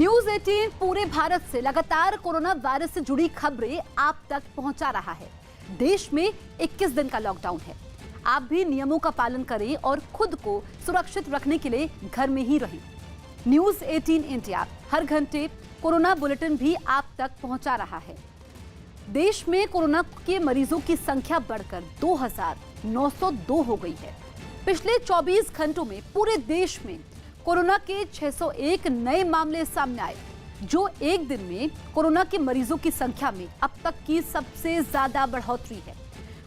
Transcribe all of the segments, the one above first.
News 18 पूरे भारत से लगातार कोरोना वायरस से जुड़ी खबरें आप तक पहुंचा रहा है। देश में 21 दिन का लॉकडाउन है। आप भी नियमों का पालन करें और खुद को सुरक्षित रखने के लिए घर में ही रहें। न्यूज 18 इंडिया हर घंटे कोरोना बुलेटिन भी आप तक पहुंचा रहा है। देश में कोरोना के मरीजों की संख्या बढ़कर 2902 हो गई है। पिछले 24 घंटों में पूरे देश में कोरोना के 601 नए मामले सामने आए, जो एक दिन में कोरोना के मरीजों की संख्या में अब तक की सबसे ज्यादा बढ़ोतरी है।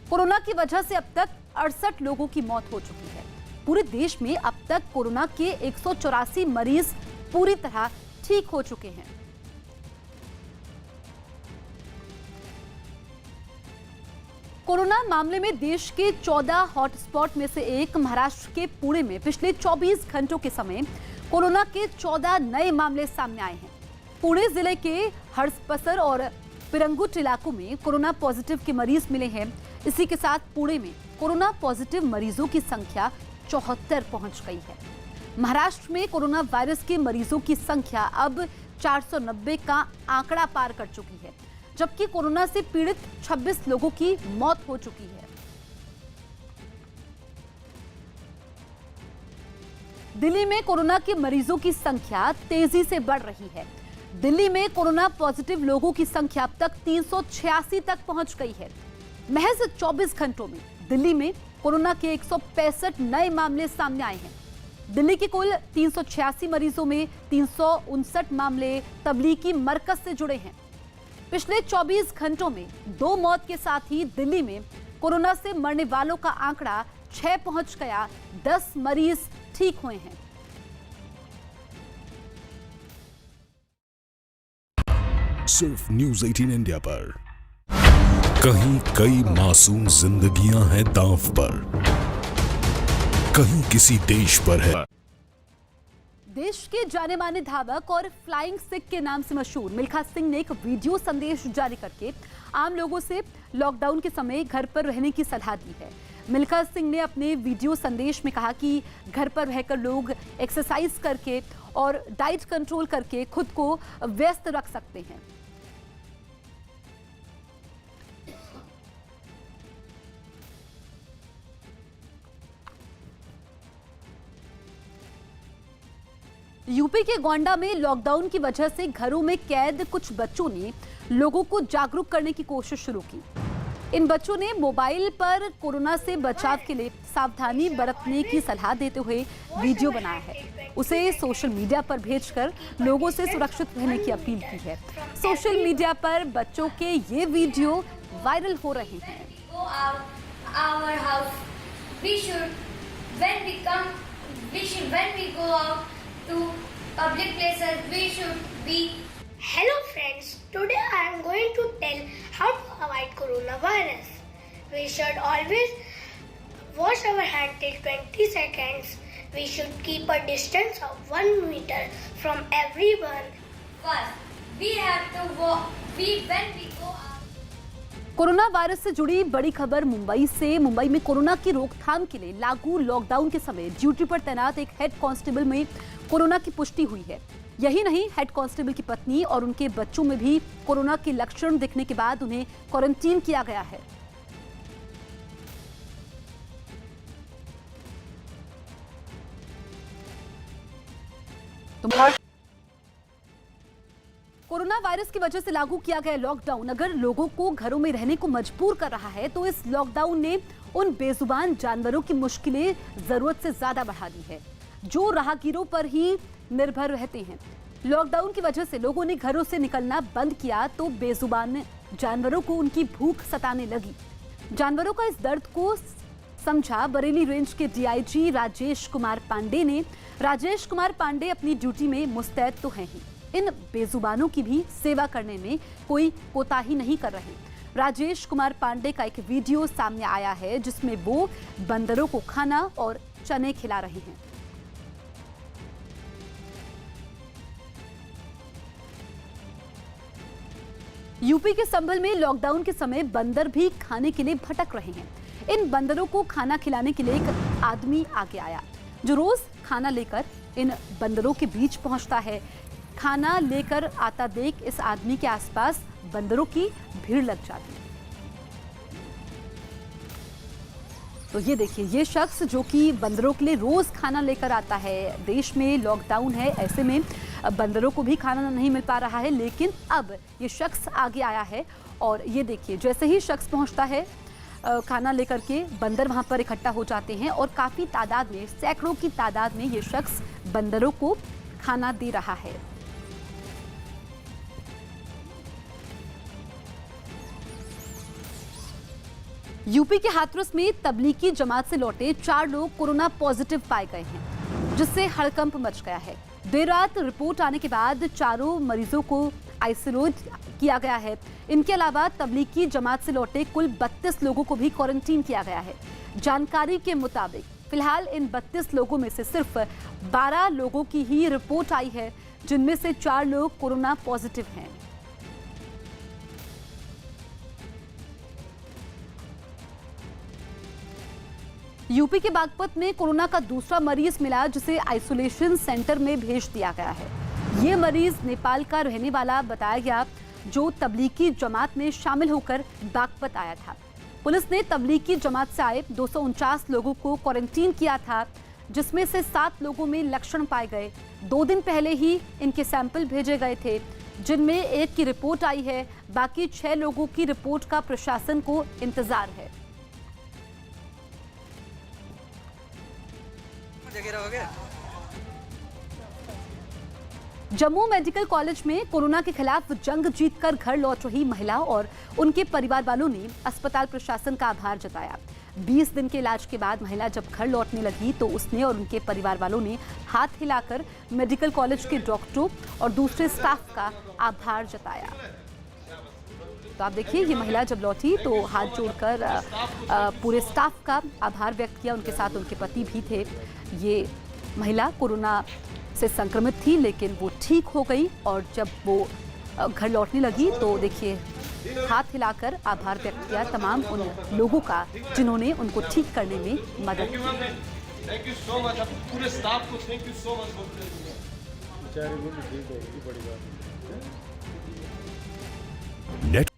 कोरोना की वजह से अब तक 68 लोगों की मौत हो चुकी है। पूरे देश में अब तक कोरोना के 184 मरीज पूरी तरह ठीक हो चुके हैं। कोरोना मामले में देश के 14 हॉटस्पॉट में से एक महाराष्ट्र के पुणे में पिछले 24 घंटों के समय कोरोना के 14 नए मामले सामने आए हैं। पुणे जिले के हड़पसर और पिरंगुट इलाकों में कोरोना पॉजिटिव के मरीज मिले हैं। इसी के साथ पुणे में कोरोना पॉजिटिव मरीजों की संख्या 74 पहुंच गई है। महाराष्ट्र में कोरोना वायरस के मरीजों की संख्या अब 490 का आंकड़ा पार कर चुकी है, जबकि कोरोना से पीड़ित 26 लोगों की मौत हो चुकी है। दिल्ली में कोरोना के मरीजों की संख्या तेजी से बढ़ रही है। दिल्ली में कोरोना पॉजिटिव लोगों की संख्या अब तक 386 तक पहुंच गई है। महज 24 घंटों में दिल्ली में कोरोना के 165 नए मामले सामने आए हैं। दिल्ली के कुल 386 मरीजों में 359 मामले तबलीगी मरकज से जुड़े हैं। पिछले 24 घंटों में 2 मौत के साथ ही दिल्ली में कोरोना से मरने वालों का आंकड़ा 6 पहुंच गया। 10 मरीज ठीक हुए हैं। सिर्फ न्यूज 18 इंडिया पर कहीं कई मासूम जिंदगियां हैं दांव पर, कहीं किसी देश पर है। देश के जाने माने धावक और फ्लाइंग सिख के नाम से मशहूर मिल्खा सिंह ने एक वीडियो संदेश जारी करके आम लोगों से लॉकडाउन के समय घर पर रहने की सलाह दी है। मिल्खा सिंह ने अपने वीडियो संदेश में कहा कि घर पर रहकर लोग एक्सरसाइज करके और डाइट कंट्रोल करके खुद को व्यस्त रख सकते हैं। यूपी के गोंडा में लॉकडाउन की वजह से घरों में कैद कुछ बच्चों ने लोगों को जागरूक करने की कोशिश शुरू की। इन बच्चों ने मोबाइल पर कोरोना से बचाव के लिए सावधानी बरतने की सलाह देते हुए वीडियो बनाया है। उसे सोशल मीडिया पर भेजकर लोगों से सुरक्षित रहने की अपील की है। सोशल मीडिया पर बच्चों के ये वीडियो वायरल हो रहे हैं। To public places we should be. Hello friends, today I am going to tell how to avoid coronavirus. We should always wash our hands till 20 seconds. We should keep a distance of 1 meter from everyone. First, we have to walk when we go out. Corona virus से जुड़ी बड़ी खबर मुंबई से। मुंबई में corona की रोकथाम के लिए लागू लॉकडाउन के समय ड्यूटी पर तैनात एक हेड कांस्टेबल में कोरोना की पुष्टि हुई है। यही नहीं, हेड कांस्टेबल की पत्नी और उनके बच्चों में भी कोरोना के लक्षण दिखने के बाद उन्हें क्वारंटीन किया गया है। कोरोना वायरस की वजह से लागू किया गया लॉकडाउन अगर लोगों को घरों में रहने को मजबूर कर रहा है, तो इस लॉकडाउन ने उन बेजुबान जानवरों की मुश्किलें जरूरत से ज्यादा बढ़ा दी है, जो राहगीरों पर ही निर्भर रहते हैं। लॉकडाउन की वजह से लोगों ने घरों से निकलना बंद किया तो बेजुबान जानवरों को उनकी भूख सताने लगी। जानवरों का इस दर्द को समझा बरेली रेंज के डीआईजी राजेश कुमार पांडे ने। राजेश कुमार पांडे अपनी ड्यूटी में मुस्तैद तो हैं ही, इन बेजुबानों की भी सेवा करने में कोई कोताही नहीं कर रहे। राजेश कुमार पांडे का एक वीडियो सामने आया है, जिसमें वो बंदरों को खाना और चने खिला रहे हैं। यूपी के संभल में लॉकडाउन के समय बंदर भी खाने के लिए भटक रहे हैं। इन बंदरों को खाना खिलाने के लिए एक आदमी आगे आया, जो रोज खाना लेकर इन बंदरों के बीच पहुंचता है, खाना लेकर आता देख इस आदमी के आसपास बंदरों की भीड़ लग जाती है। तो ये देखिए, ये शख्स जो कि बंदरों के लिए रोज खाना लेकर आता है, देश में लॉकडाउन है, ऐसे में बंदरों को भी खाना नहीं मिल पा रहा है, लेकिन अब ये शख्स आगे आया है और ये देखिए, जैसे ही शख्स पहुंचता है खाना लेकर के, बंदर वहां पर इकट्ठा हो जाते हैं और काफी तादाद में, सैकड़ों की तादाद में ये शख्स बंदरों को खाना दे रहा है। यूपी के हाथरस में तबलीगी जमात से लौटे 4 लोग कोरोना पॉजिटिव पाए गए हैं, जिससे हड़कंप मच गया है। देर रात रिपोर्ट आने के बाद चारों मरीजों को आइसोलेट किया गया है। इनके अलावा तबलीगी जमात से लौटे कुल 32 लोगों को भी क्वारंटीन किया गया है। जानकारी के मुताबिक फिलहाल इन 32 लोगों में से सिर्फ 12 लोगों की ही रिपोर्ट आई है, जिनमें से 4 लोग कोरोना पॉजिटिव हैं। यूपी के बागपत में कोरोना का दूसरा मरीज मिला, जिसे आइसोलेशन सेंटर में भेज दिया गया है। ये मरीज नेपाल का रहने वाला बताया गया, जो तबलीगी जमात में शामिल होकर बागपत आया था। पुलिस ने तबलीगी जमात से आए 249 लोगों को क्वारंटीन किया था, जिसमें से 7 लोगों में लक्षण पाए गए। 2 दिन पहले ही इनके सैंपल भेजे गए थे, जिनमें 1 की रिपोर्ट आई है। बाकी 6 लोगों की रिपोर्ट का प्रशासन को इंतजार है। जम्मू मेडिकल कॉलेज में कोरोना के खिलाफ जंग जीतकर घर लौट रही महिला और उनके परिवार वालों ने अस्पताल प्रशासन का आभार जताया। 20 दिन के इलाज के बाद महिला जब घर लौटने लगी तो उसने और उनके परिवार वालों ने हाथ हिलाकर मेडिकल कॉलेज के डॉक्टरों और दूसरे स्टाफ का आभार जताया। तो आप देखिए, ये महिला जब लौटी तो हाथ जोड़कर पूरे स्टाफ का आभार व्यक्त किया। उनके साथ उनके पति भी थे। ये महिला कोरोना से संक्रमित थी, लेकिन वो ठीक हो गई और जब वो घर लौटने लगी तो देखिए, हाथ हिलाकर आभार व्यक्त किया तमाम उन लोगों का जिन्होंने उनको ठीक करने में मदद की। थैंक यू सो मच, पूरे स्टाफ को thank you so much.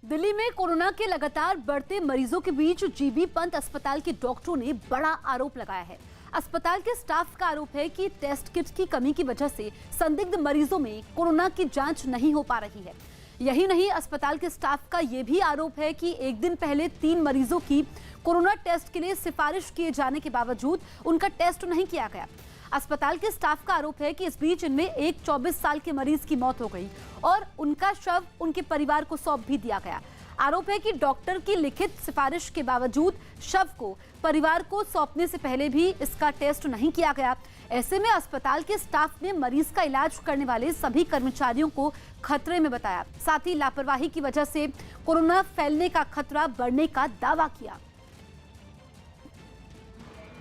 Delhi में कोरोना के लगातार बढ़ते मरीजों के बीच जीबी पंत अस्पताल के डॉक्टरों ने बड़ा आरोप लगाया है। अस्पताल के स्टाफ का आरोप है कि टेस्ट किट की कमी की वजह से संदिग्ध मरीजों में कोरोना की जांच नहीं हो पा रही है। यही नहीं, अस्पताल के स्टाफ का यह भी आरोप है कि एक दिन पहले 3 मरीजों की कोरोना टेस्ट के लिए सिफारिश किए जाने के बावजूद उनका टेस्ट नहीं किया गया। अस्पताल के स्टाफ का आरोप है कि इस बीच इनमें एक 24 साल के मरीज की मौत हो गई और उनका शव उनके परिवार को सौंप भी दिया गया। आरोप है कि डॉक्टर की लिखित सिफारिश के बावजूद शव को परिवार को सौंपने से पहले भी इसका टेस्ट नहीं किया गया। ऐसे में अस्पताल के स्टाफ ने मरीज का इलाज करने वाले सभी कर्मचारियों को खतरे में बताया। साथ ही लापरवाही की वजह से कोरोना फैलने का खतरा बढ़ने का दावा किया।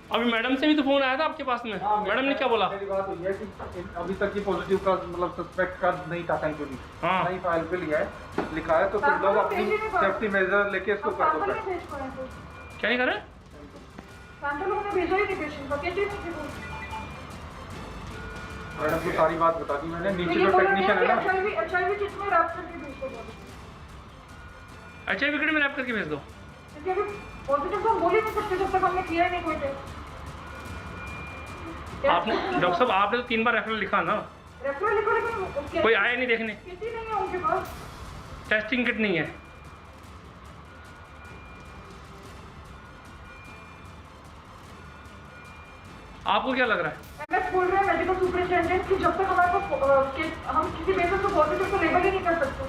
अभी मैडम से भी तो फोन आया था आपके पास में। मैडम ने क्या बोला? मेरी बात हुई है कि अभी तक ये पॉजिटिव का मतलब सस्पेक्ट का नहीं था, थैंकफुली नहीं फाइल पे लिया है, लिखा है, तो तुम लोग अपनी सेफ्टी मेजर लेके इसको कर दो। क्या नहीं कर रहे? मैडम को सारी बात बता दी मैंने। नीचे जो टेक्नीशियन है ना, अच्छा विकेट में रैप करके भेज दो। पॉजिटिव तो बोल ही नहीं सकते जब तक हमने किया नहीं कोई टेस्ट। आपने डॉक्टर साहब, आपने तो 3 बार रेफरल लिखा ना? रेफरल लिखो, लेकिन कोई आया नहीं देखने। किसी नहीं है उनके पास, टेस्टिंग किट नहीं है। आपको क्या लग रहा है? एमएस बोल रहे हैं मेडिकल सुपरिटेंडेंट कि जब तक हमारे पास हम किसी बेसिस पे पॉजिटिव को लेबल ही नहीं कर सकते।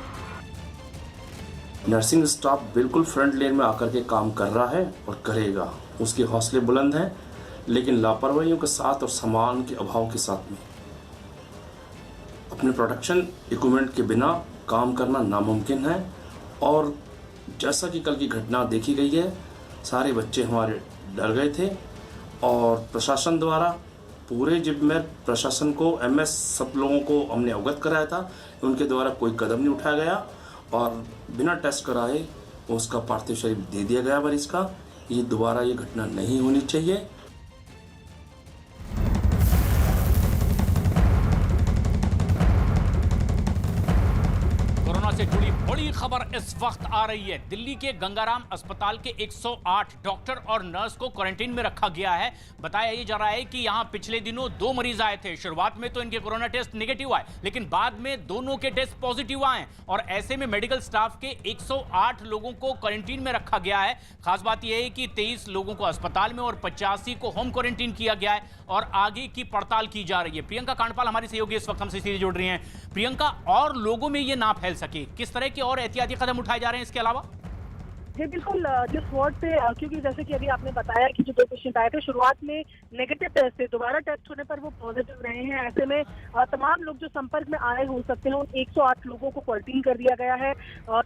नर्सिंग स्टाफ बिल्कुल फ्रंट लाइन में आकर के काम कर रहा है और करेगा। उसके हौसले बुलंद हैं, लेकिन लापरवाहियों के साथ और सामान के अभाव के साथ में अपने प्रोडक्शन इक्विपमेंट के बिना काम करना नामुमकिन है। और जैसा कि कल की घटना देखी गई है, सारे बच्चे हमारे डर गए थे और प्रशासन द्वारा, पूरे जिम्मेदार प्रशासन को, एमएस सब लोगों को हमने अवगत कराया था। उनके द्वारा कोई कदम नहीं उठाया गया और बिना टेस्ट कराए उसका पार्थिव शरीर दे दिया गया मरीज का। ये दोबारा ये घटना नहीं होनी चाहिए। बड़ी खबर इस वक्त आ रही है। दिल्ली के गंगाराम अस्पताल के 108 डॉक्टर और नर्स को क्वारंटीन में रखा गया है। बताया ये जा रहा है कि यहां पिछले दिनों 2 मरीज आए थे। शुरुआत में तो इनके कोरोना टेस्ट नेगेटिव आए, लेकिन बाद में दोनों के टेस्ट पॉजिटिव आए और ऐसे में मेडिकल स्टाफ के 108 लोगों को क्वारंटीन में रखा गया है। खास बात यह है कि 23 लोगों को अस्पताल में और 85 को होम क्वारंटीन किया गया है और आगे की पड़ताल की जा रही है। प्रियंका कांडपाल हमारी सहयोगी इस वक्त हमसे सीधे जुड़ रही हैं। प्रियंका, और लोगों में ये ना फैल सके, किस तरह के और एहतियाती कदम उठाए जा रहे हैं इसके अलावा? जी बिल्कुल, जिस वार्ड से क्योंकि जैसे कि अभी आपने बताया कि जो 2 पेशेंट आए थे शुरुआत में नेगेटिव टेस्ट थे, दोबारा टेस्ट होने पर वो पॉजिटिव रहे हैं। ऐसे में तमाम लोग जो संपर्क में आए हो सकते हैं उन 108 लोगों को क्वारंटीन कर दिया गया है।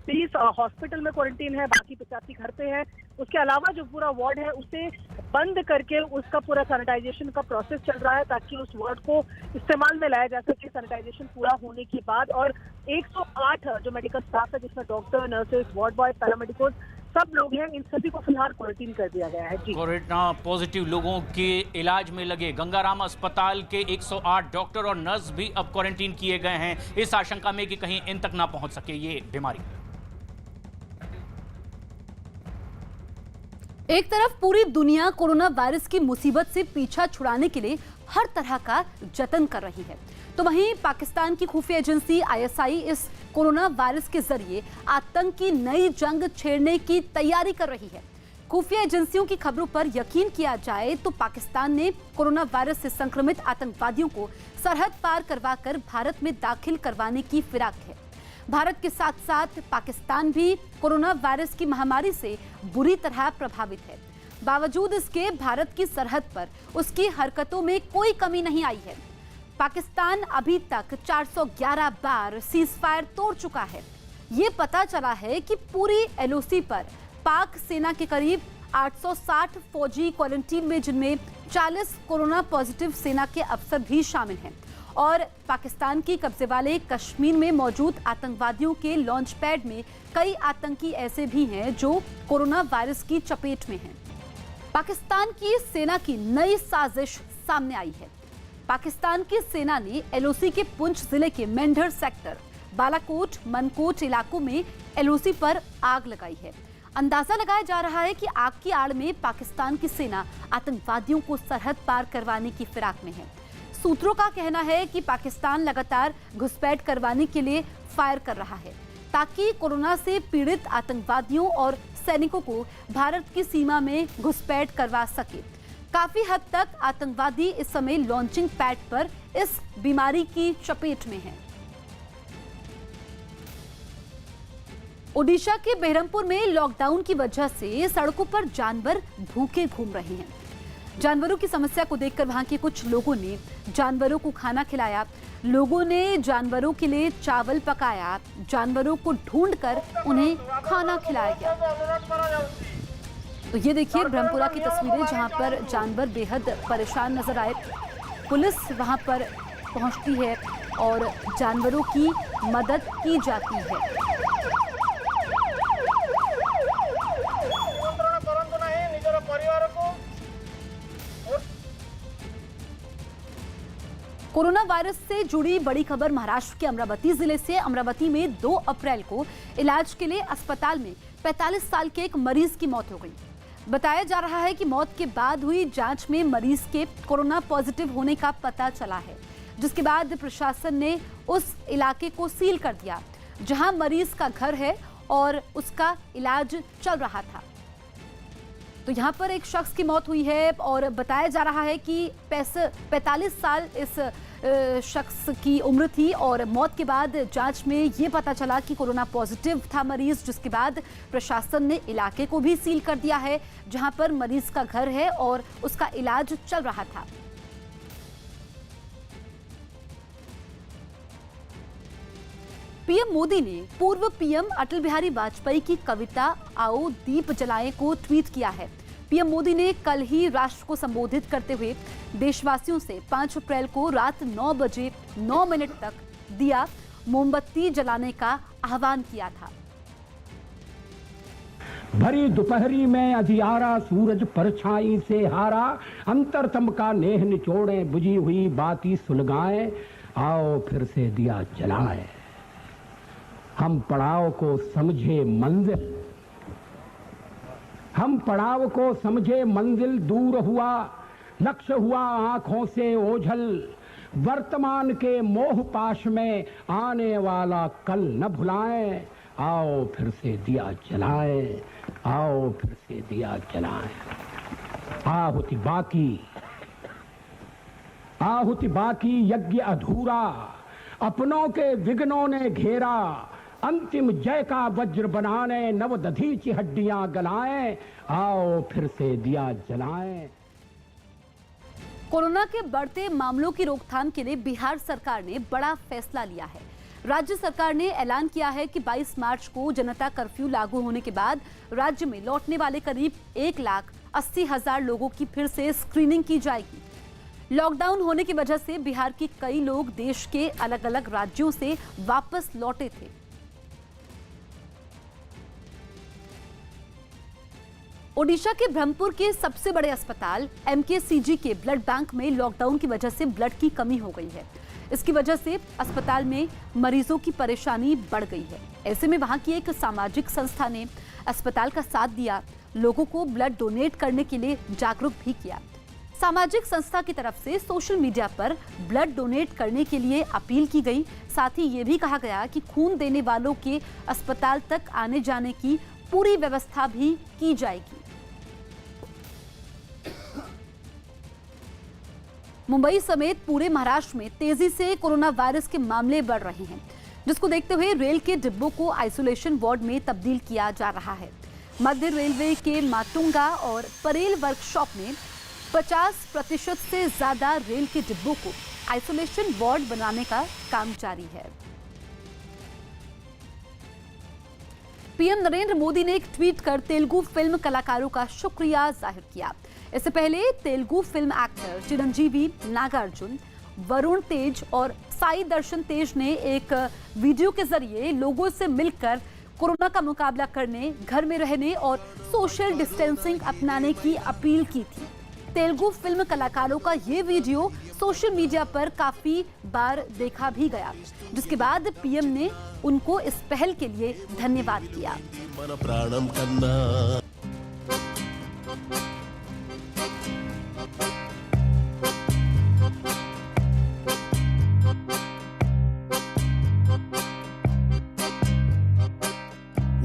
30 हॉस्पिटल में क्वारंटीन है, बाकी 85 घर पे है। उसके अलावा जो पूरा वार्ड है उसे बंद करके उसका पूरा सैनिटाइजेशन का प्रोसेस चल रहा है ताकि उस वार्ड को इस्तेमाल में लाया जा सके सैनिटाइजेशन पूरा होने के बाद। और 108 जो मेडिकल स्टाफ है जिसमें doctor, nurses, ward boy, paramedical सब लोग हैं, इन सभी को फिलहाल क्वारंटीन कर दिया गया है। जी, कोरोना पॉजिटिव लोगों के इलाज में लगे गंगाराम अस्पताल के 108 डॉक्टर और नर्स भी अब क्वारंटीन किए गए हैं, इस आशंका में कि कहीं इन तक ना पहुंच सके ये बीमारी। एक तरफ पूरी दुनिया कोरोना वायरस की मुसीबत से पीछा छुड़ाने के लिए हर तरह का जतन कर रही है, तो वहीं पाकिस्तान की खुफिया एजेंसी ISI इस कोरोना वायरस के जरिए आतंक की नई जंग छेड़ने की तैयारी कर रही है। खुफिया एजेंसियों की खबरों पर यकीन किया जाए तो पाकिस्तान ने कोरोना वायरस से संक्रमित आतंकवादियों को सरहद पार करवाकर भारत में दाखिल करवाने की फिराक है। भारत के साथ साथ पाकिस्तान भी कोरोना वायरस की महामारी से बुरी तरह प्रभावित है। बावजूद इसके भारत की सरहद पर उसकी हरकतों में कोई कमी नहीं आई है। पाकिस्तान अभी तक 411 बार सीजफायर तोड़ चुका है। ये पता चला है कि पूरी LOC पर पाक सेना के करीब 860 फौजी क्वारंटीन में, जिनमें 40 कोरोना पॉजिटिव सेना के अफसर भी शामिल हैं। और पाकिस्तान की कब्जे वाले कश्मीर में मौजूद आतंकवादियों के लॉन्च पैड में कई आतंकी ऐसे भी हैं जो कोरोना वायरस की चपेट में हैं। पाकिस्तान की सेना की नई साजिश सामने आई है। पाकिस्तान की सेना ने LOC के पुंछ जिले के मेंढर सेक्टर, बालाकोट, मनकोट इलाकों में LOC पर आग लगाई है। अंदाजा लगाया जा रहा है कि आग की आड़ में पाकिस्तान की सेना आतंकवादियों को सरहद पार करवाने की फिराक में है। सूत्रों का कहना है कि पाकिस्तान लगातार घुसपैठ करवाने के लिए फायर कर रहा है ताकि कोरोना से पीड़ित आतंकवादियों और सैनिकों को भारत की सीमा में घुसपैठ करवा सके। काफी हद तक आतंकवादी इस समय लॉन्चिंग पैड पर इस बीमारी की चपेट में हैं। ओडिशा के बेरहमपुर में लॉकडाउन की वजह से सड़कों पर जानवर भूखे घूम रहे हैं। जानवरों की समस्या को देखकर वहां के कुछ लोगों ने जानवरों को खाना खिलाया। लोगों ने जानवरों के लिए चावल पकाया, जानवरों को ढूंढकर उन्हें खाना खिलाया गया। तो ये देखिए ब्रह्मपुरा की तस्वीरें जहां पर जानवर बेहद परेशान नजर आए। पुलिस वहां पर पहुंचती है और जानवरों की मदद की जाती है। कोरोना वायरस से जुड़ी बड़ी खबर महाराष्ट्र के अमरावती जिले से। अमरावती में 2 अप्रैल को इलाज के लिए अस्पताल में 45 साल के एक मरीज की मौत हो गई। बताया जा रहा है कि मौत के बाद हुई जांच में मरीज के कोरोना पॉजिटिव होने का पता चला है, जिसके बाद प्रशासन ने उस इलाके को सील कर दिया जहां मरीज का घर है और उसका इलाज चल रहा था। तो यहाँ पर एक शख्स की मौत हुई है और बताया जा रहा है कि 45 साल इस शख्स की उम्र थी और मौत के बाद जांच में ये पता चला कि कोरोना पॉजिटिव था मरीज, जिसके बाद प्रशासन ने इलाके को भी सील कर दिया है जहां पर मरीज का घर है और उसका इलाज चल रहा था। पीएम मोदी ने पूर्व पीएम अटल बिहारी वाजपेयी की कविता आओ दीप जलाएं को ट्वीट किया है। पीएम मोदी ने कल ही राष्ट्र को संबोधित करते हुए देशवासियों से 5 अप्रैल को रात 9 बजे 9 मिनट तक दिया मोमबत्ती जलाने का आह्वान किया था। भरी दोपहरी में अधियारा सूरज परछाई से हारा, अंतरतम का नेह निचोड़े बुझी हुई बाती सुलगाए, आओ फिर से दिया जलाए। हम पड़ाव को समझे मंजिल, हम पड़ाव को समझे मंजिल, दूर हुआ लक्ष्य हुआ आंखों से ओझल, वर्तमान के मोह पाश में आने वाला कल न भुलाएं, आओ फिर से दिया जलाएं, आओ फिर से दिया जलाएं। आहुति बाकी यज्ञ अधूरा, अपनों के विघ्नों ने घेरा, अंतिम जय का वज्र बनाने नव दधीची हड्डियां गलाएं, आओ फिर से दिया जलाएं। कोरोना के बढ़ते मामलों की रोकथाम के लिए बिहार सरकार ने बड़ा फैसला लिया है। राज्य सरकार ने ऐलान किया है कि 22 मार्च को जनता कर्फ्यू लागू होने के बाद राज्य में लौटने वाले करीब 1,80,000 लोगों की फिर से स्क्रीनिंग की जाएगी। लॉकडाउन होने की वजह से बिहार के कई लोग देश के अलग अलग राज्यों से वापस लौटे थे। ओडिशा के ब्रह्मपुर के सबसे बड़े अस्पताल MKCG के ब्लड बैंक में लॉकडाउन की वजह से ब्लड की कमी हो गई है। इसकी वजह से अस्पताल में मरीजों की परेशानी बढ़ गई है। ऐसे में वहां की एक सामाजिक संस्था ने अस्पताल का साथ दिया, लोगों को ब्लड डोनेट करने के लिए जागरूक भी किया। सामाजिक संस्था की तरफ से सोशल मीडिया पर ब्लड डोनेट करने के लिए अपील की गई। साथ ही ये भी कहा गया कि खून देने वालों के अस्पताल तक आने जाने की पूरी व्यवस्था भी की जाएगी। मुंबई समेत पूरे महाराष्ट्र में तेजी से कोरोना वायरस के मामले बढ़ रहे हैं, जिसको देखते हुए रेल के डिब्बों को आइसोलेशन वार्ड में तब्दील किया जा रहा है। मध्य रेलवे के माटुंगा और परेल वर्कशॉप में 50% से ज्यादा रेल के डिब्बों को आइसोलेशन वार्ड बनाने का काम जारी है। पीएम नरेंद्र मोदी ने एक ट्वीट कर तेलुगु फिल्म कलाकारों का शुक्रिया जाहिर किया। इससे पहले तेलुगु फिल्म एक्टर चिरंजीवी, नागार्जुन, वरुण तेज और साई दर्शन तेज ने एक वीडियो के जरिए लोगों से मिलकर कोरोना का मुकाबला करने, घर में रहने और सोशल डिस्टेंसिंग अपनाने की अपील की थी। तेलुगु फिल्म कलाकारों का ये वीडियो सोशल मीडिया पर काफी बार देखा भी गया, जिसके बाद पीएम ने उनको इस पहल के लिए धन्यवाद किया।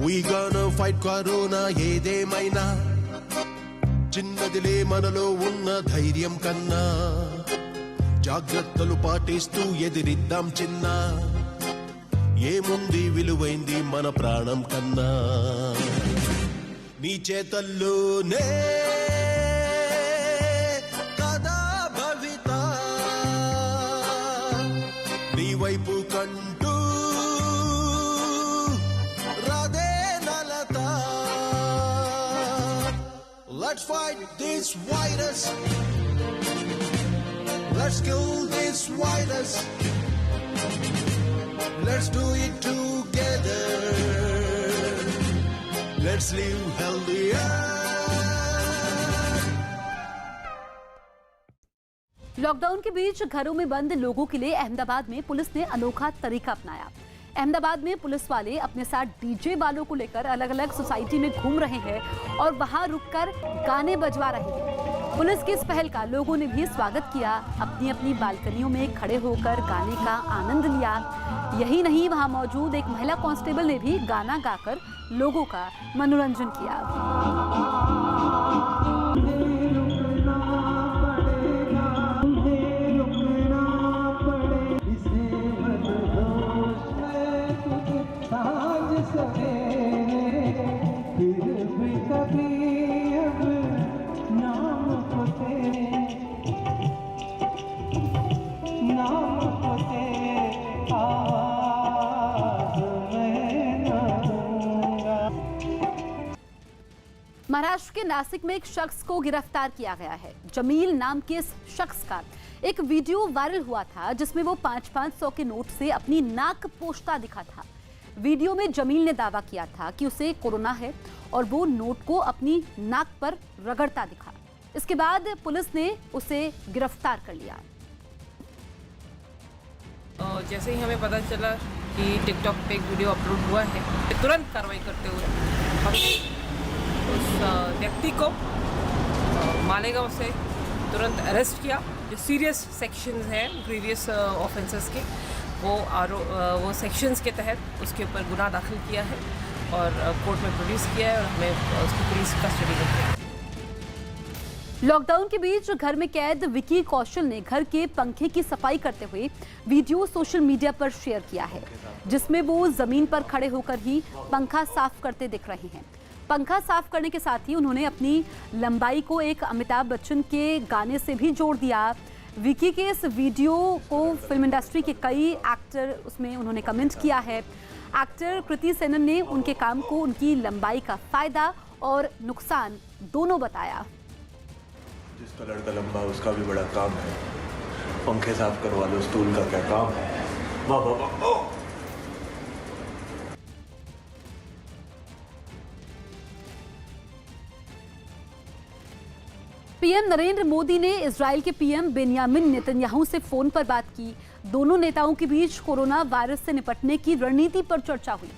We gonna fight corona ఏదేమైనా, చిన్నదిలే మనలో ఉన్న ధైర్యం కన్నా, జాగ్రత్తలు పాటిస్తూ ఎదిరిద్దాం చిన్న, ఏముంది విలువైంది మన ప్రాణం కన్నా, నీ చేతల్లోనే కదా భవిత, నీ వైపు కంటూ Let's fight this virus. Let's kill this virus. Let's do it together. Let's live healthier. Lockdown के बीच घरों में बंद लोगों के लिए अहमदाबाद में पुलिस ने अनोखा तरीका अपनाया। अहमदाबाद में पुलिस वाले अपने साथ डीजे वालों को लेकर अलग अलग सोसाइटी में घूम रहे हैं और वहां रुककर गाने बजवा रहे हैं। पुलिस की इस पहल का लोगों ने भी स्वागत किया, अपनी अपनी बालकनियों में खड़े होकर गाने का आनंद लिया। यही नहीं, वहां मौजूद एक महिला कांस्टेबल ने भी गाना गाकर लोगों का मनोरंजन किया। महाराष्ट्र के नासिक में एक शख्स को गिरफ्तार किया गया है। जमील नाम के इस शख्स का एक वीडियो वायरल हुआ था, जिसमें वो 500-500 के नोट से अपनी नाक पोंछता दिखा था। वीडियो में जमील ने दावा किया था कि उसे कोरोना है और वो नोट को अपनी नाक पर रगड़ता दिखा। इसके बाद पुलिस ने उसे गिरफ्तार कर लिया। जैसे ही हमें पता चला कि टिकटॉक पे एक वीडियो अपलोड हुआ है, तुरंत कार्रवाई करते हुए हमने उस व्यक्ति को मालेगांव से तुरंत अरेस्ट किया। जो सीरियस सेक्शंस हैं प्रीवियस ऑफेंसेस के, वो सेक्शंस के तहत उसके ऊपर गुनाह दाखिल किया है और कोर्ट में प्रोड्यूस किया है और हमें उसकी पुलिस कस्टडी में दिया। लॉकडाउन के बीच घर में कैद विकी कौशल ने घर के पंखे की सफाई करते हुए वीडियो सोशल मीडिया पर शेयर किया है, जिसमें वो जमीन पर खड़े होकर ही पंखा साफ करते दिख रहे हैं। पंखा साफ करने के साथ ही उन्होंने अपनी लंबाई को एक अमिताभ बच्चन के गाने से भी जोड़ दिया। विकी के इस वीडियो को फिल्म इंडस्ट्री के कई एक्टर उसमें उन्होंने कमेंट किया है। एक्टर कृति सेनन ने उनके काम को उनकी लंबाई का फायदा और नुकसान दोनों बताया। जिसका लड़का लंबा है उसका भी बड़ा काम है, पंखे साफ करवा लो, स्टूल का क्या काम है। वाह वाह वाह। पीएम नरेंद्र मोदी ने इजराइल के पीएम बेंयामिन नेतन्याहू से फोन पर बात की। दोनों नेताओं के बीच कोरोना वायरस से निपटने की रणनीति पर चर्चा हुई।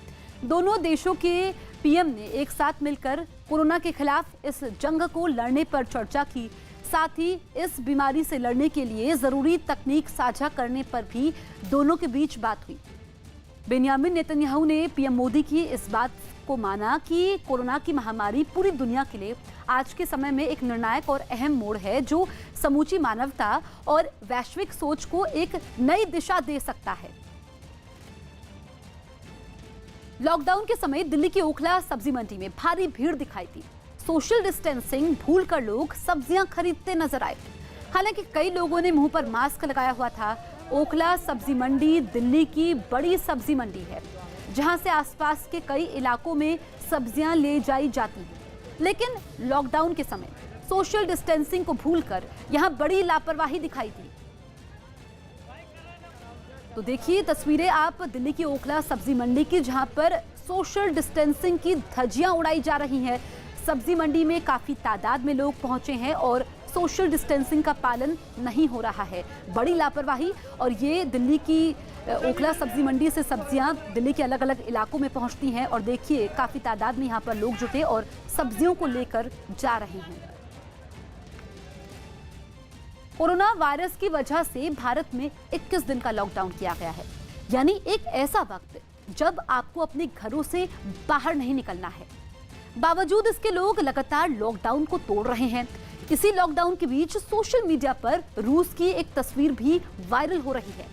दोनों देशों के पीएम ने एक साथ मिलकर कोरोना के खिलाफ इस जंग को लड़ने पर चर्चा की। साथ ही इस बीमारी से लड़ने के लिए जरूरी तकनीक साझा करने पर भी दोनों के बीच बात हुई। बेंयामिन नेतन्याहू ने पीएम मोदी की इस बात को माना कि कोरोना की महामारी पूरी दुनिया के लिए आज के समय में एक निर्णायक और अहम मोड़ है, जो समूची मानवता और वैश्विक सोच को एक नई दिशा दे सकता है। लॉकडाउन के समय दिल्ली की ओखला सब्जी मंडी में भारी भीड़ दिखाई दी। सोशल डिस्टेंसिंग भूलकर लोग सब्जियां खरीदते नजर आए। हालांकि कई लोगों ने मुंह पर मास्क लगाया हुआ था। ओखला सब्जी मंडी दिल्ली की बड़ी सब्जी मंडी है, जहां से आसपास के कई इलाकों में सब्जियां ले जाई जाती हैं। लेकिन लॉकडाउन के समय सोशल डिस्टेंसिंग को भूलकर यहां बड़ी लापरवाही दिखाई दी। तो देखिए तस्वीरें आप दिल्ली की ओखला सब्जी मंडी की, जहां पर सोशल डिस्टेंसिंग की धज्जियां उड़ाई जा रही हैं। सब्जी मंडी में काफी तादाद में लोग पहुंचे हैं और सोशल डिस्टेंसिंग का पालन नहीं हो रहा है। बड़ी लापरवाही। और ये दिल्ली की ओखला सब्जी मंडी से सब्जियां दिल्ली के अलग अलग इलाकों में पहुंचती हैं और देखिए काफी तादाद में यहाँ पर लोग जुटे और सब्जियों को लेकर जा रहे हैं। कोरोना वायरस की वजह से भारत में 21 दिन का लॉकडाउन किया गया है, यानी एक ऐसा वक्त जब आपको अपने घरों से बाहर नहीं निकलना है। बावजूद इसके लोग लगातार लॉकडाउन को तोड़ रहे हैं। इसी लॉकडाउन के बीच सोशल मीडिया पर रूस की एक तस्वीर भी वायरल हो रही है।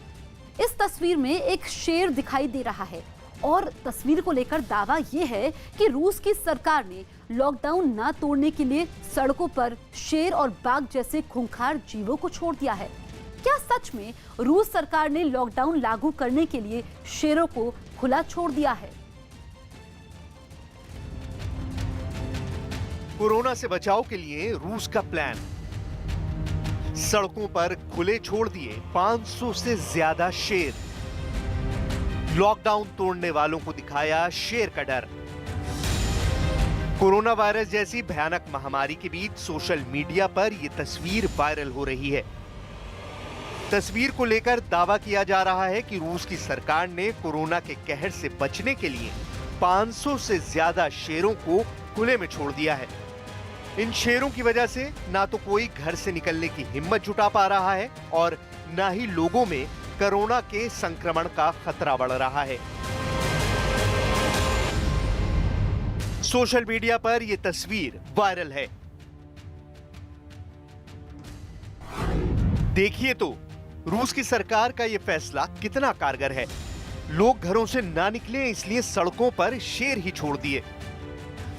इस तस्वीर में एक शेर दिखाई दे रहा है और तस्वीर को लेकर दावा यह है कि रूस की सरकार ने लॉकडाउन न तोड़ने के लिए सड़कों पर शेर और बाघ जैसे खूंखार जीवों को छोड़ दिया है। क्या सच में रूस सरकार ने लॉकडाउन लागू करने के लिए शेरों को खुला छोड़ दिया है? कोरोना से बचाव के लिए रूस का प्लान। सड़कों पर खुले छोड़ दिए 500 से ज्यादा शेर। लॉकडाउन तोड़ने वालों को दिखाया शेर का डर। कोरोना वायरस जैसी भयानक महामारी के बीच सोशल मीडिया पर यह तस्वीर वायरल हो रही है। तस्वीर को लेकर दावा किया जा रहा है कि रूस की सरकार ने कोरोना के कहर से बचने के लिए 500 से ज्यादा शेरों को खुले में छोड़ दिया है। इन शेरों की वजह से ना तो कोई घर से निकलने की हिम्मत जुटा पा रहा है और ना ही लोगों में कोरोना के संक्रमण का खतरा बढ़ रहा है। सोशल मीडिया पर यह तस्वीर वायरल है। देखिए तो रूस की सरकार का यह फैसला कितना कारगर है। लोग घरों से ना निकले इसलिए सड़कों पर शेर ही छोड़ दिए।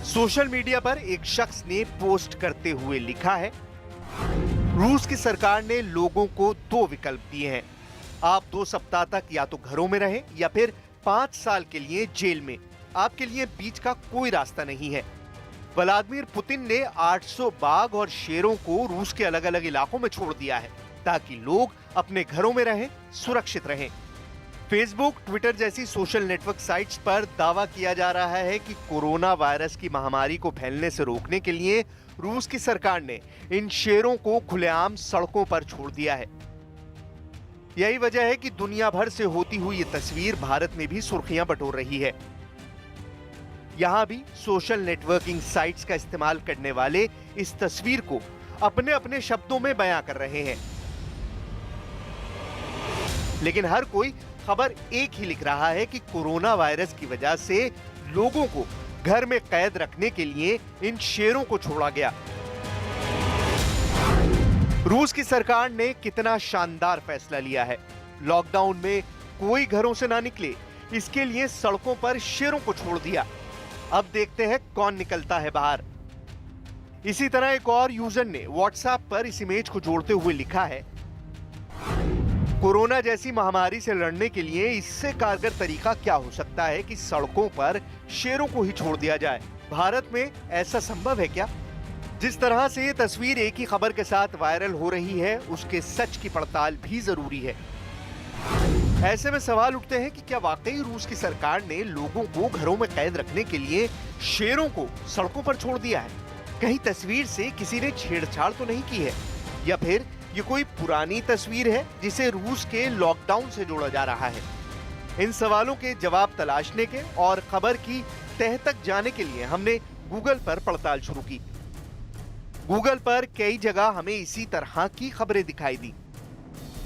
सोशल मीडिया पर एक शख्स ने पोस्ट करते हुए लिखा है, रूस की सरकार ने लोगों को 2 विकल्प दिए हैं। आप 2 सप्ताह तक या तो घरों में रहें या फिर 5 साल के लिए जेल में। आपके लिए बीच का कोई रास्ता नहीं है। व्लादिमीर पुतिन ने 800 बाघ और शेरों को रूस के अलग अलग इलाकों में छोड़ दिया है ताकि लोग अपने घरों में रहें, सुरक्षित रहें। फेसबुक, ट्विटर जैसी सोशल नेटवर्क साइट्स पर दावा किया जा रहा है कि कोरोना वायरस की महामारी को फैलने से रोकने के लिए रूस की सरकार ने इन शेरों को खुलेआम सड़कों पर छोड़ दिया है। यही वजह है कि दुनिया भर से होती हुई ये तस्वीर भारत में भी सुर्खियां बटोर रही है। यहां भी सोशल नेटवर्किंग साइट्स का इस्तेमाल करने वाले इस तस्वीर को अपने अपने शब्दों में बयां कर रहे हैं, लेकिन हर कोई खबर एक ही लिख रहा है कि कोरोना वायरस की वजह से लोगों को घर में कैद रखने के लिए इन शेरों को छोड़ा गया। रूस की सरकार ने कितना शानदार फैसला लिया है। लॉकडाउन में कोई घरों से ना निकले, इसके लिए सड़कों पर शेरों को छोड़ दिया। अब देखते हैं कौन निकलता है बाहर। इसी तरह एक और यूजर ने व्हाट्सएप पर इस इमेज को जोड़ते हुए लिखा है, कोरोना जैसी महामारी से लड़ने के लिए इससे कारगर तरीका क्या हो सकता है कि सड़कों पर शेरों को ही छोड़ दिया जाए। भारत में ऐसा संभव है क्या? जिस तरह से ये तस्वीर एक ही खबर के साथ वायरल हो रही है, उसके सच की पड़ताल भी जरूरी है। ऐसे में सवाल उठते हैं कि क्या वाकई रूस की सरकार ने लोगों को घरों में कैद रखने के लिए शेरों को सड़कों पर छोड़ दिया है? कहीं तस्वीर से किसी ने छेड़छाड़ तो नहीं की है, या फिर ये कोई पुरानी तस्वीर है जिसे रूस के लॉकडाउन से जोड़ा जा रहा है? इन सवालों के जवाब तलाशने के और खबर की तह तक जाने के लिए हमने गूगल पर पड़ताल शुरू की। गूगल पर कई जगह हमें इसी तरह की खबरें दिखाई दी,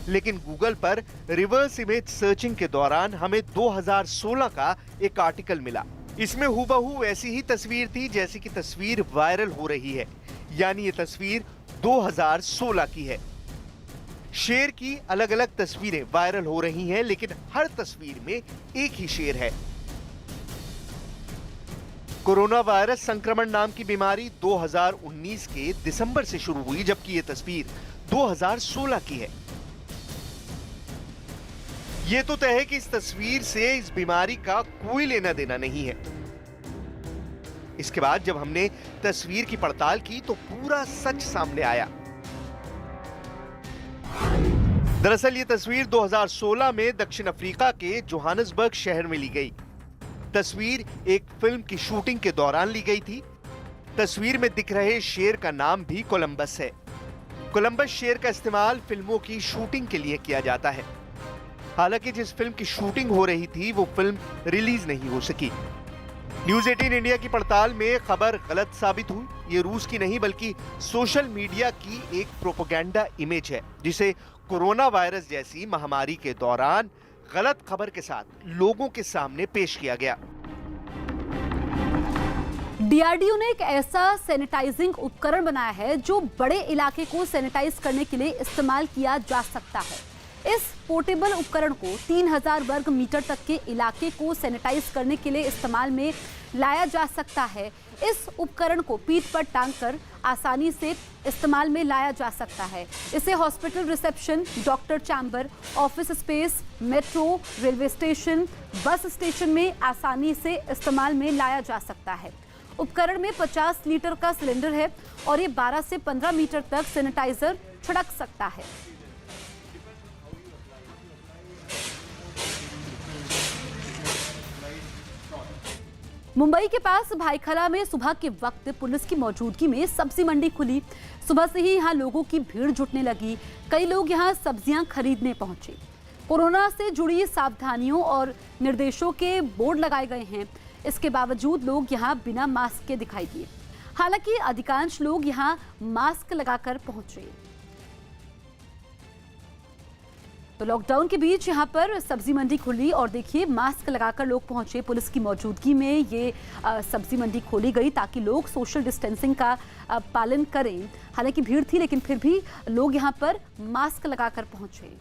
लेकिन गूगल पर रिवर्स इमेज सर्चिंग के दौरान हमें 2016 का एक आर्टिकल मिला। इसमें हूबहू वैसी ही तस्वीर थी जैसी की तस्वीर वायरल हो रही है, यानी ये तस्वीर 2016 की है। शेर की अलग अलग तस्वीरें वायरल हो रही हैं, लेकिन हर तस्वीर में एक ही शेर है। कोरोना वायरस संक्रमण नाम की बीमारी 2019 के दिसंबर से शुरू हुई, जबकि ये तस्वीर 2016 की है। ये तो तय है कि इस तस्वीर से इस बीमारी का कोई लेना देना नहीं है। इसके बाद जब हमने तस्वीर की पड़ताल की तो पूरा सच सामने आया। दरअसल ये तस्वीर 2016 में दक्षिण अफ्रीका के जोहानिसबर्ग शहर में ली गई। तस्वीर एक फिल्म की शूटिंग के दौरान ली गई थी। तस्वीर में दिख रहे शेर का नाम भी कोलंबस है। कोलंबस शेर का इस्तेमाल फिल्मों की शूटिंग के लिए किया जाता है। हालांकि जिस फिल्म की शूटिंग हो रही थी वो फिल्म रिलीज नहीं हो सकी। न्यूज़ 18 इंडिया की पड़ताल में खबर गलत साबित हुई। ये रूस की नहीं बल्कि सोशल मीडिया की एक प्रोपेगेंडा इमेज है, जिसे कोरोना वायरस जैसी महामारी के दौरान गलत खबर के साथ लोगों के सामने पेश किया गया। डीआरडीओ ने एक ऐसा सैनिटाइजिंग उपकरण बनाया है जो बड़े इलाके को सैनिटाइज करने के लिए इस्तेमाल किया जा सकता है। इस पोर्टेबल उपकरण को 3000 वर्ग मीटर तक के इलाके को सैनिटाइज करने के लिए इस्तेमाल में लाया जा सकता है। इस उपकरण को पीठ पर टांगकर आसानी से इस्तेमाल में लाया जा सकता है। इसे hospital reception, doctor chamber, office space, metro, railway station, bus station में आसानी से इस्तेमाल में लाया जा सकता है। उपकरण में 50 लीटर का सिलेंडर है और ये 12 से 15 मीटर तक सैनिटाइजर छिड़क सकता है। मुंबई के पास भाईखला में सुबह के वक्त पुलिस की मौजूदगी में सब्जी मंडी खुली। सुबह से ही यहां लोगों की भीड़ जुटने लगी। कई लोग यहां सब्जियां खरीदने पहुंचे। कोरोना से जुड़ी सावधानियों और निर्देशों के बोर्ड लगाए गए हैं। इसके बावजूद लोग यहां बिना मास्क के दिखाई दिए। हालांकि अधिकांश लोग यहां मास्क लगाकर पहुंचे। तो लॉकडाउन के बीच यहां पर सब्जी मंडी खुली और देखिए मास्क लगाकर लोग पहुंचे। पुलिस की मौजूदगी में ये सब्जी मंडी खोली गई ताकि लोग सोशल डिस्टेंसिंग का पालन करें। हालांकि भीड़ थी लेकिन फिर भी लोग यहां पर मास्क लगाकर पहुंचे।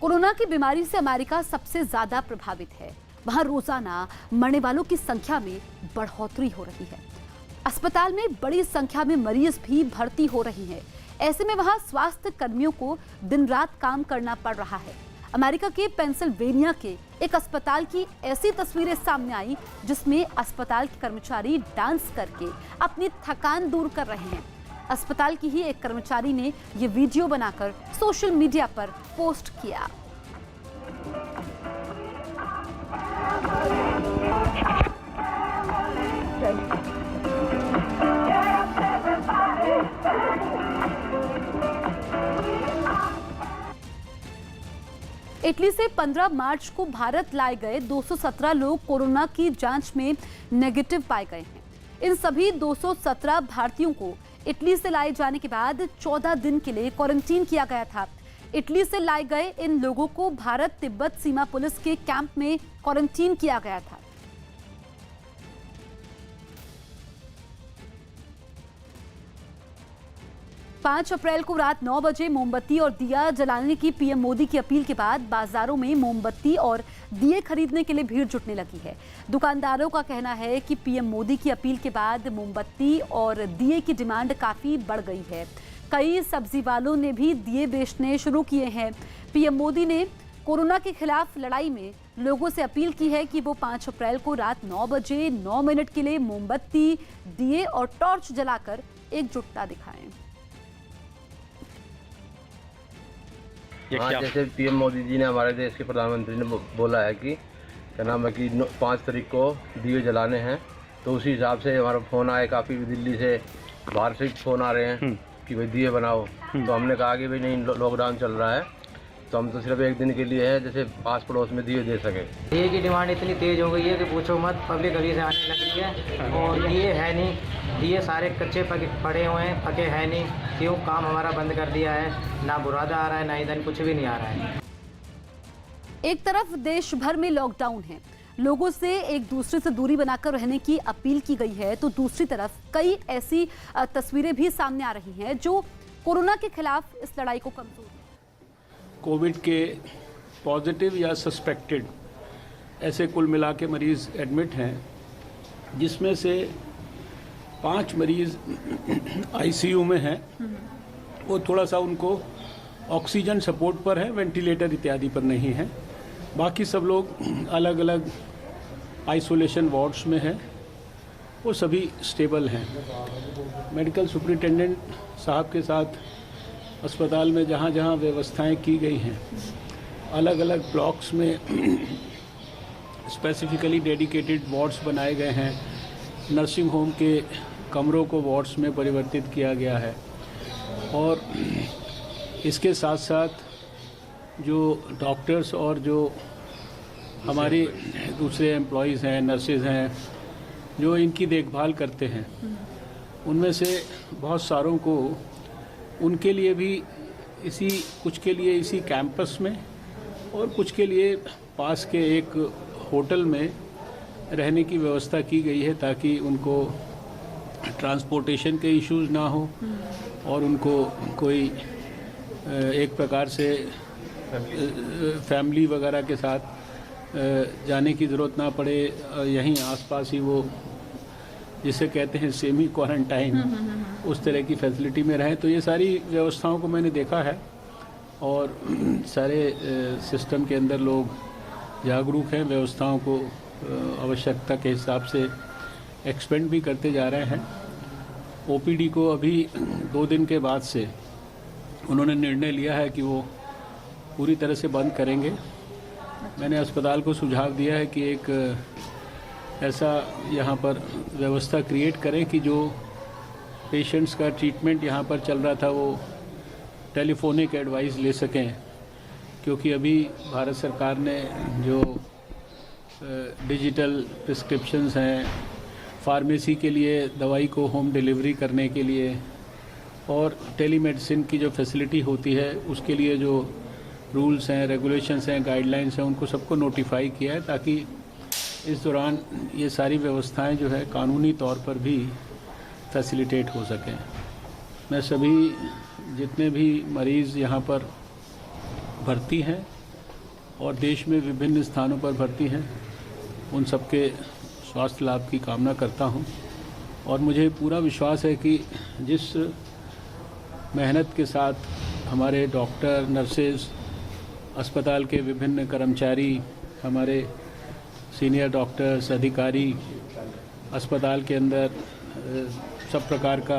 कोरोना की बीमारी से अमेरिका सबसे ज्यादा प्रभावित है। वहां रोजाना मरने वालों की संख्या में बढ़ोतरी हो रही है। अस्पताल में बड़ी संख्या में मरीज भी भर्ती हो रही हैं। ऐसे में वहां स्वास्थ्य कर्मियों को दिन रात काम करना पड़ रहा है। अमेरिका के पेंसिल्वेनिया के एक अस्पताल की ऐसी तस्वीरें सामने आई जिसमें अस्पताल के कर्मचारी डांस करके अपनी थकान दूर कर रहे हैं। अस्पताल की ही एक कर्मचारी ने ये वीडियो बनाकर सोशल मीडिया पर पोस्ट किया। इटली से 15 मार्च को भारत लाए गए 217 लोग कोरोना की जांच में नेगेटिव पाए गए हैं। इन सभी 217 भारतीयों को इटली से लाए जाने के बाद 14 दिन के लिए क्वारंटीन किया गया था। इटली से लाए गए इन लोगों को भारत तिब्बत सीमा पुलिस के कैंप में क्वारंटीन किया गया था। पांच अप्रैल को रात 9 बजे मोमबत्ती और दिया जलाने की पीएम मोदी की अपील के बाद बाजारों में मोमबत्ती और दिए खरीदने के लिए भीड़ जुटने लगी है। दुकानदारों का कहना है कि पीएम मोदी की अपील के बाद मोमबत्ती और दिए की डिमांड काफी बढ़ गई है। कई सब्जी वालों ने भी दिए बेचने शुरू किए हैं। पीएम मोदी ने कोरोना के खिलाफ लड़ाई में लोगों से अपील की है कि वो 5 अप्रैल को रात 9 बजे 9 मिनट के लिए मोमबत्ती, दिए और टॉर्च जलाकर एकजुटता दिखाएं। हाँ, जैसे पीएम मोदी जी ने, हमारे देश के प्रधानमंत्री ने बोला है कि क्या नाम है कि 5 तारीख को दिए जलाने हैं, तो उसी हिसाब से हमारा फ़ोन आए, काफ़ी दिल्ली से बाहर से फ़ोन आ रहे हैं कि भाई दिए बनाओ। तो हमने कहा कि भाई नहीं, लॉकडाउन चल रहा है, तो हम तो सिर्फ एक दिन के लिए है, जैसे पास पड़ोस में दिए दे सके। दिए की डिमांड इतनी तेज़ हो गई है कि पूछो मत, पब्लिक गली से आने लगी है और दिए है नहीं, दिए सारे कच्चे पड़े हुए हैं, पके है नहीं। क्यों? काम हमारा बंद कर दिया है, ना बुरादा आ रहा है, ना इधर कुछ भी नहीं आ रहा है। एक तरफ देश भर में लॉकडाउन है, लोगों से एक दूसरे से दूरी बनाकर रहने की अपील की गई है, तो दूसरी तरफ कई ऐसी तस्वीरें भी सामने आ रही हैं जो कोरोना के खिलाफ इस लड़ाई को कमजोर। कोविड के पॉजिटिव या सस्पेक्टेड ऐसे कुल मिला के मरीज़ एडमिट हैं, जिसमें से 5 मरीज़ आईसीयू में हैं। वो थोड़ा सा उनको ऑक्सीजन सपोर्ट पर है, वेंटिलेटर इत्यादि पर नहीं है। बाकी सब लोग अलग अलग आइसोलेशन वार्ड्स में हैं, वो सभी स्टेबल हैं। मेडिकल सुपरिटेंडेंट साहब के साथ अस्पताल में जहाँ जहाँ व्यवस्थाएं की गई हैं, अलग अलग ब्लॉक्स में स्पेसिफिकली डेडिकेटेड वार्ड्स बनाए गए हैं। नर्सिंग होम के कमरों को वार्ड्स में परिवर्तित किया गया है और इसके साथ साथ जो डॉक्टर्स और जो हमारे दूसरे एम्प्लॉयज़ हैं, नर्सेज हैं, जो इनकी देखभाल करते हैं, उनमें से बहुत सारों को, उनके लिए भी कुछ के लिए इसी कैंपस में और कुछ के लिए पास के एक होटल में रहने की व्यवस्था की गई है, ताकि उनको ट्रांसपोर्टेशन के इश्यूज ना हो और उनको कोई एक प्रकार से फैमिली वगैरह के साथ जाने की ज़रूरत ना पड़े। यहीं आसपास ही वो जिसे कहते हैं सेमी क्वारंटाइन, उस तरह की फैसिलिटी में रहें। तो ये सारी व्यवस्थाओं को मैंने देखा है और सारे सिस्टम के अंदर लोग जागरूक हैं, व्यवस्थाओं को आवश्यकता के हिसाब से एक्सपेंड भी करते जा रहे हैं। ओपीडी को अभी 2 दिन के बाद से उन्होंने निर्णय लिया है कि वो पूरी तरह से बंद करेंगे। मैंने अस्पताल को सुझाव दिया है कि एक ऐसा यहाँ पर व्यवस्था क्रिएट करें कि जो पेशेंट्स का ट्रीटमेंट यहाँ पर चल रहा था वो टेलीफोनिक एडवाइस ले सकें, क्योंकि अभी भारत सरकार ने जो डिजिटल प्रिस्क्रिप्शंस हैं, फार्मेसी के लिए दवाई को होम डिलीवरी करने के लिए और टेलीमेडिसिन की जो फैसिलिटी होती है उसके लिए जो रूल्स हैं, रेगुलेशंस हैं, गाइडलाइंस हैं, उनको सबको नोटिफाई किया है, ताकि इस दौरान ये सारी व्यवस्थाएं जो है कानूनी तौर पर भी फैसिलिटेट हो सकें। मैं सभी जितने भी मरीज़ यहाँ पर भर्ती हैं और देश में विभिन्न स्थानों पर भर्ती हैं, उन सबके स्वास्थ्य लाभ की कामना करता हूँ और मुझे पूरा विश्वास है कि जिस मेहनत के साथ हमारे डॉक्टर, नर्सेज, अस्पताल के विभिन्न कर्मचारी, हमारे सीनियर डॉक्टर्स, अधिकारी, अस्पताल के अंदर सब प्रकार का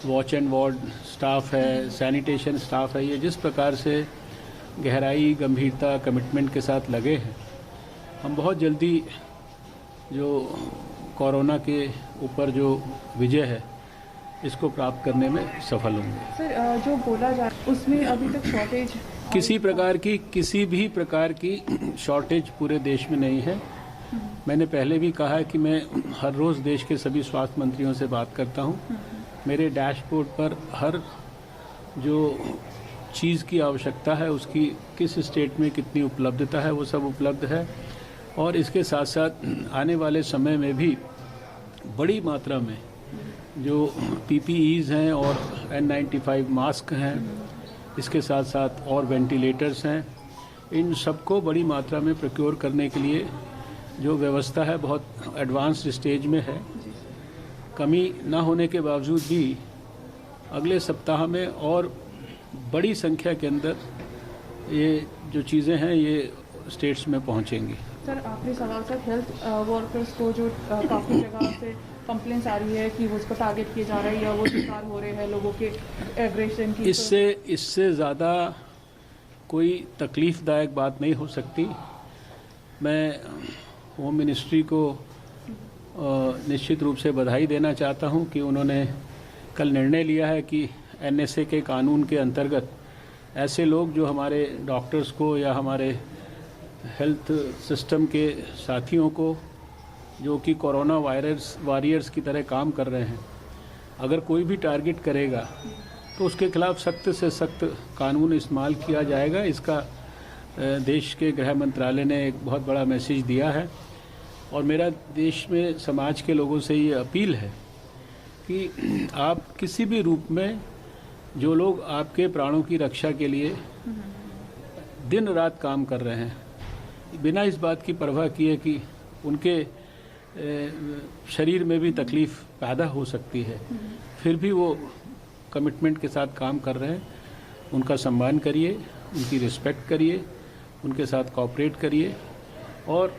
वॉच एंड वार्ड स्टाफ है, सैनिटेशन स्टाफ है, ये जिस प्रकार से गहराई, गंभीरता, कमिटमेंट के साथ लगे हैं, हम बहुत जल्दी जो कोरोना के ऊपर जो विजय है इसको प्राप्त करने में सफल होंगे। सर, जो बोला जा रहा है उसमें अभी तक शॉर्टेज किसी भी प्रकार की शॉर्टेज पूरे देश में नहीं है। मैंने पहले भी कहा है कि मैं हर रोज़ देश के सभी स्वास्थ्य मंत्रियों से बात करता हूँ। मेरे डैशबोर्ड पर हर जो चीज़ की आवश्यकता है उसकी किस स्टेट में कितनी उपलब्धता है वो सब उपलब्ध है। और इसके साथ साथ आने वाले समय में भी बड़ी मात्रा में जो PPEs हैं और N95 मास्क हैं, इसके साथ साथ और वेंटिलेटर्स हैं, इन सबको बड़ी मात्रा में प्रोक्योर करने के लिए जो व्यवस्था है बहुत एडवांस्ड स्टेज में है। कमी ना होने के बावजूद भी अगले सप्ताह में और बड़ी संख्या के अंदर ये जो चीज़ें हैं ये स्टेट्स में पहुंचेंगी। सर आखिरी सवाल सर, हेल्थ वर्कर्स को जो काफ़ी जगह से कंप्लेंट्स आ रही है कि वो उसको टारगेट किए जा रहे हैं या वो शिकार हो रहे हैं लोगों के एग्रेशन की, इससे ज़्यादा कोई तकलीफ़दायक बात नहीं हो सकती। मैं होम मिनिस्ट्री को निश्चित रूप से बधाई देना चाहता हूं कि उन्होंने कल निर्णय लिया है कि NSA के कानून के अंतर्गत ऐसे लोग जो हमारे डॉक्टर्स को या हमारे हेल्थ सिस्टम के साथियों को जो कि कोरोना वॉरियर्स की तरह काम कर रहे हैं, अगर कोई भी टारगेट करेगा तो उसके खिलाफ सख्त से सख्त कानून इस्तेमाल किया जाएगा। इसका देश के गृह मंत्रालय ने एक बहुत बड़ा मैसेज दिया है और मेरा देश में समाज के लोगों से ये अपील है कि आप किसी भी रूप में जो लोग आपके प्राणों की रक्षा के लिए दिन रात काम कर रहे हैं, बिना इस बात की परवाह किए कि उनके शरीर में भी तकलीफ़ पैदा हो सकती है, फिर भी वो कमिटमेंट के साथ काम कर रहे हैं, उनका सम्मान करिए, उनकी रिस्पेक्ट करिए, उनके साथ कोऑपरेट करिए। और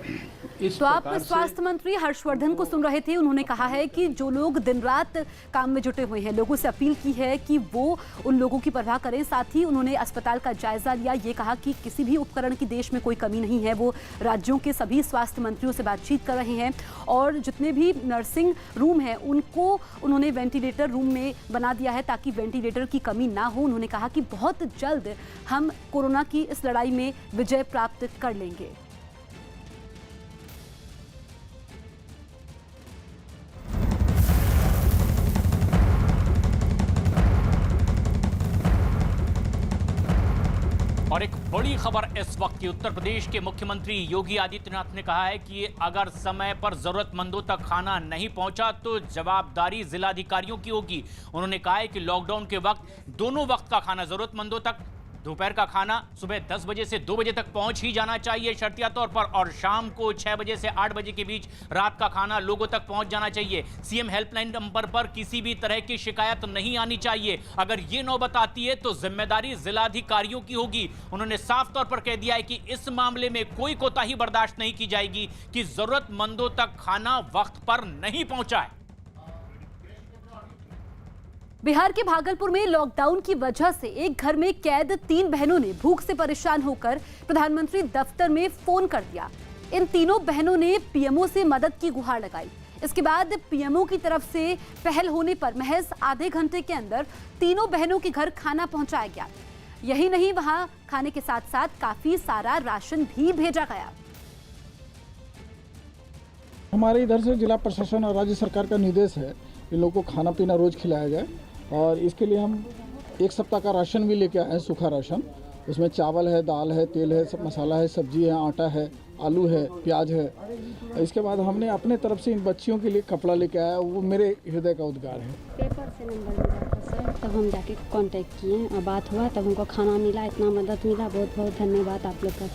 इस तो आप स्वास्थ्य मंत्री हर्षवर्धन को सुन रहे थे। उन्होंने कहा है कि जो लोग दिन रात काम में जुटे हुए हैं, लोगों से अपील की है कि वो उन लोगों की परवाह करें। साथ ही उन्होंने अस्पताल का जायजा लिया, ये कहा कि किसी भी उपकरण की देश में कोई कमी नहीं है। वो राज्यों के सभी स्वास्थ्य मंत्रियों से बातचीत कर रहे हैं और जितने भी नर्सिंग रूम हैं उनको उन्होंने वेंटिलेटर रूम में बना दिया है ताकि वेंटिलेटर की कमी ना हो। उन्होंने कहा कि बहुत जल्द हम कोरोना की इस लड़ाई में विजय प्राप्त कर लेंगे। और एक बड़ी खबर इस वक्त की, उत्तर प्रदेश के मुख्यमंत्री योगी आदित्यनाथ ने कहा है कि अगर समय पर जरूरतमंदों तक खाना नहीं पहुंचा तो जवाबदारी जिलाधिकारियों की होगी। उन्होंने कहा है कि लॉकडाउन के वक्त दोनों वक्त का खाना जरूरतमंदों तक, दोपहर का खाना सुबह 10 बजे से 2 बजे तक पहुंच ही जाना चाहिए शर्तिया तौर पर, और शाम को 6 बजे से 8 बजे के बीच रात का खाना लोगों तक पहुंच जाना चाहिए। सीएम हेल्पलाइन नंबर पर किसी भी तरह की शिकायत नहीं आनी चाहिए। अगर ये नौबत आती है तो जिम्मेदारी जिलाधिकारियों की होगी। उन्होंने साफ तौर पर कह दिया है कि इस मामले में कोई कोताही बर्दाश्त नहीं की जाएगी कि जरूरतमंदों तक खाना वक्त पर नहीं पहुंचाए। बिहार के भागलपुर में लॉकडाउन की वजह से एक घर में कैद 3 बहनों ने भूख से परेशान होकर प्रधानमंत्री दफ्तर में फोन कर दिया। इन तीनों बहनों ने पीएमओ से मदद की गुहार लगाई। इसके बाद पीएमओ की तरफ से पहल होने पर महज आधे घंटे के अंदर तीनों बहनों के घर खाना पहुंचाया गया। यही नहीं, वहां खाने के साथ साथ काफी सारा राशन भी भेजा गया। हमारे इधर से जिला प्रशासन और राज्य सरकार का निर्देश है इन लोगों को खाना पीना रोज खिलाया जाए और इसके लिए हम 1 सप्ताह का राशन भी लेके आए हैं, सूखा राशन। उसमें चावल है, दाल है, तेल है, सब मसाला है, सब्जी है, आटा है, आलू है, प्याज है। इसके बाद हमने अपने तरफ से इन बच्चियों के लिए कपड़ा लेके आया, वो मेरे हृदय का उद्गार है। पेपर से नंबर मिला था सर, तब हम जाके कांटेक्ट किए और बात हुआ, तब हमको खाना मिला, इतना मदद मिला। बहुत बहुत धन्यवाद आप लोग का।